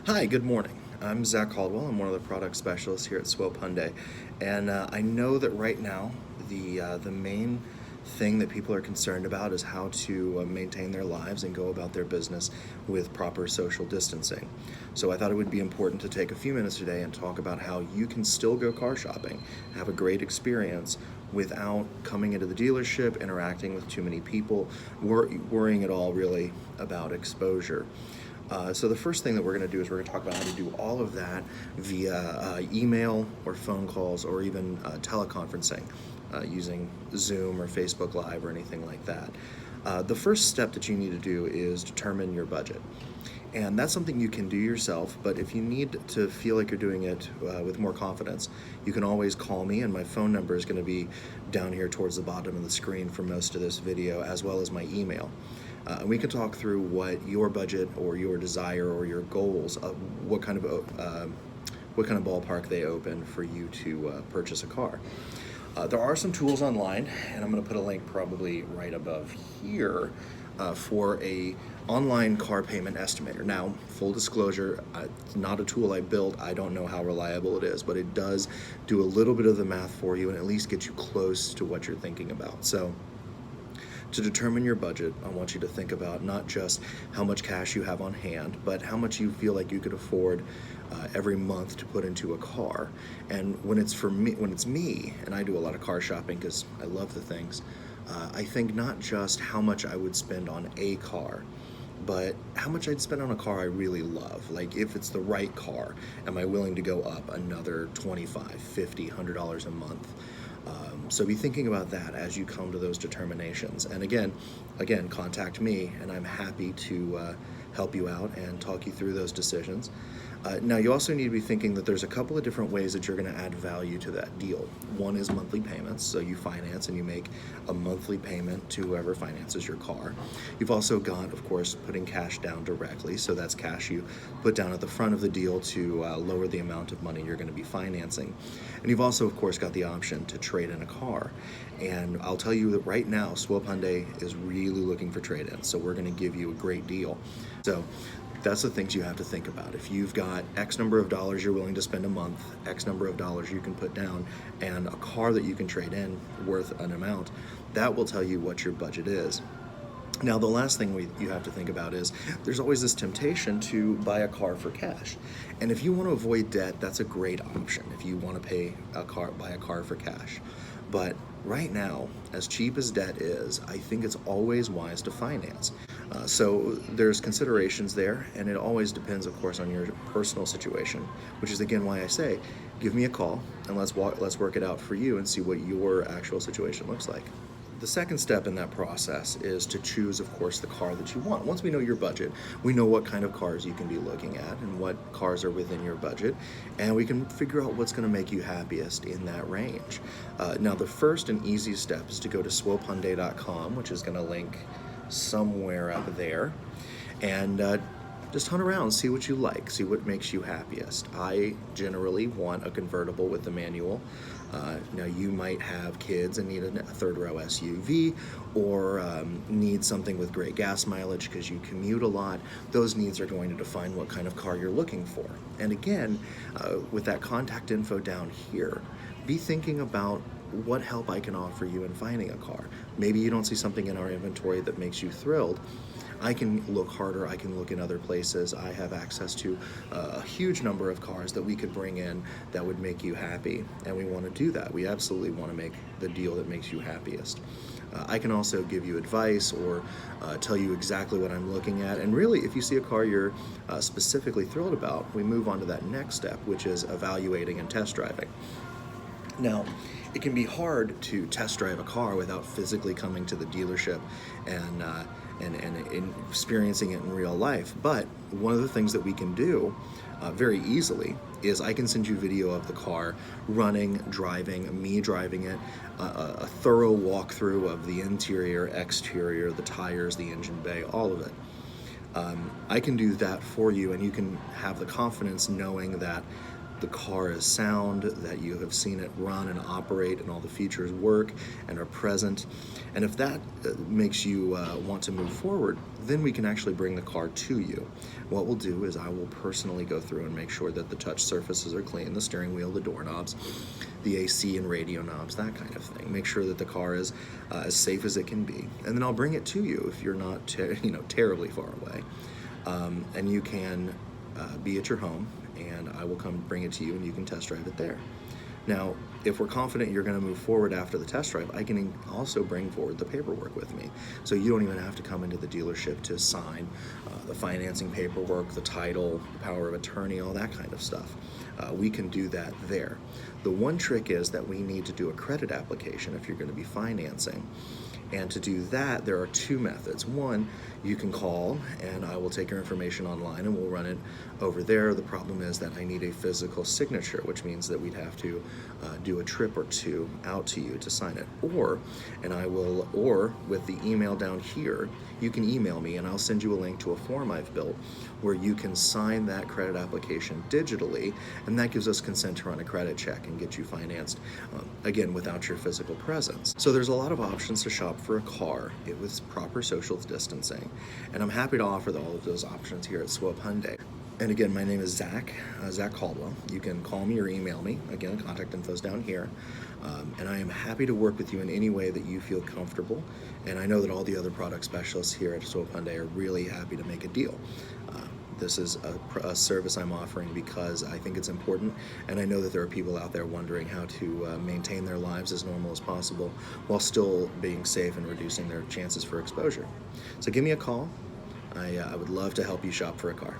Hi, good morning. I'm Zach Caldwell. I'm one of the product specialists here at Swope Hyundai, and I know that right now the main thing that people are concerned about is how to maintain their lives and go about their business with proper social distancing. So I thought it would be important to take a few minutes today and talk about how you can still go car shopping, have a great experience without coming into the dealership, interacting with too many people, worrying at all really about exposure. So the first thing that we're going to do is we're going to talk about how to do all of that via email or phone calls or even teleconferencing using Zoom or Facebook Live or anything like that. The first step that you need to do is determine your budget. And that's something you can do yourself, but if you need to feel like you're doing it with more confidence, you can always call me, and my phone number is going to be down here towards the bottom of the screen for most of this video, as well as my email. And we can talk through what your budget or your desire or your goals, what kind of ballpark they open for you to purchase a car. There are some tools online, and I'm going to put a link probably right above here for a online car payment estimator. Now, full disclosure, it's not a tool I built. I don't know how reliable it is, but it does do a little bit of the math for you and at least get you close to what you're thinking about. So to determine your budget, I want you to think about not just how much cash you have on hand, but how much you feel like you could afford every month to put into a car. And when it's me, and I do a lot of car shopping because I love the things, I think not just how much I would spend on a car, but how much I'd spend on a car I really love. Like, if it's the right car, am I willing to go up another $25, $50, $100 a month? So be thinking about that as you come to those determinations. And again, contact me, and I'm happy to help you out and talk you through those decisions. Now, you also need to be thinking that there's a couple of different ways that you're going to add value to that deal. One is monthly payments, so you finance and you make a monthly payment to whoever finances your car. You've also got, of course, putting cash down directly, so that's cash you put down at the front of the deal to lower the amount of money you're going to be financing. And you've also, of course, got the option to trade in a car. And I'll tell you that right now, Swope Hyundai is really looking for trade-ins, so we're going to give you a great deal. So that's the things you have to think about. If you've got X number of dollars you're willing to spend a month, X number of dollars you can put down, and a car that you can trade in worth an amount, that will tell you what your budget is. Now, the last thing you have to think about is there's always this temptation to buy a car for cash. And if you want to avoid debt, that's a great option if you want to buy a car for cash. But right now, as cheap as debt is, I think it's always wise to finance. So there's considerations there, and it always depends, of course, on your personal situation, which is again why I say, give me a call and let's work it out for you and see what your actual situation looks like. The second step in that process is to choose, of course, the car that you want. Once we know your budget, we know what kind of cars you can be looking at and what cars are within your budget, and we can figure out what's going to make you happiest in that range. Now, the first and easiest step is to go to swopehyundai.com, which is going to link somewhere up there, and just hunt around, see what you like, see what makes you happiest. I generally want a convertible with the manual. Now, you might have kids and need a third row SUV, or need something with great gas mileage because you commute a lot. Those needs are going to define what kind of car you're looking for. And again, with that contact info down here, be thinking about what help I can offer you in finding a car. Maybe you don't see something in our inventory that makes you thrilled. I can look harder, I can look in other places. I have access to a huge number of cars that we could bring in that would make you happy, and we want to do that. We absolutely want to make the deal that makes you happiest. I can also give you advice or tell you exactly what I'm looking at, and really, if you see a car you're specifically thrilled about, we move on to that next step, which is evaluating and test driving. Now, it can be hard to test drive a car without physically coming to the dealership and experiencing it in real life. But one of the things that we can do very easily is I can send you video of the car running, driving, me driving it, a thorough walkthrough of the interior, exterior, the tires, the engine bay, all of it. I can do that for you, and you can have the confidence knowing that the car is sound, that you have seen it run and operate and all the features work and are present. And if that makes you want to move forward, then we can actually bring the car to you. What we'll do is I will personally go through and make sure that the touch surfaces are clean, the steering wheel, the doorknobs, the AC and radio knobs, that kind of thing. Make sure that the car is as safe as it can be. And then I'll bring it to you if you're not terribly far away. And you can be at your home, and I will come bring it to you and you can test drive it there. Now, if we're confident you're going to move forward after the test drive, I can also bring forward the paperwork with me. So you don't even have to come into the dealership to sign the financing paperwork, the title, the power of attorney, all that kind of stuff. We can do that there. The one trick is that we need to do a credit application if you're going to be financing. And to do that, there are two methods. One, you can call and I will take your information online and we'll run it over there. The problem is that I need a physical signature, which means that we'd have to do a trip or two out to you to sign it. Or with the email down here, you can email me and I'll send you a link to a form I've built where you can sign that credit application digitally, and that gives us consent to run a credit check and get you financed, again, without your physical presence. So there's a lot of options to shop for a car with proper social distancing, and I'm happy to offer all of those options here at Swope Hyundai. And again, my name is Zach Caldwell. You can call me or email me. Again, contact info's down here. And I am happy to work with you in any way that you feel comfortable. And I know that all the other product specialists here at Swope Hyundai are really happy to make a deal. This is a service I'm offering because I think it's important, and I know that there are people out there wondering how to maintain their lives as normal as possible while still being safe and reducing their chances for exposure. So give me a call. I would love to help you shop for a car.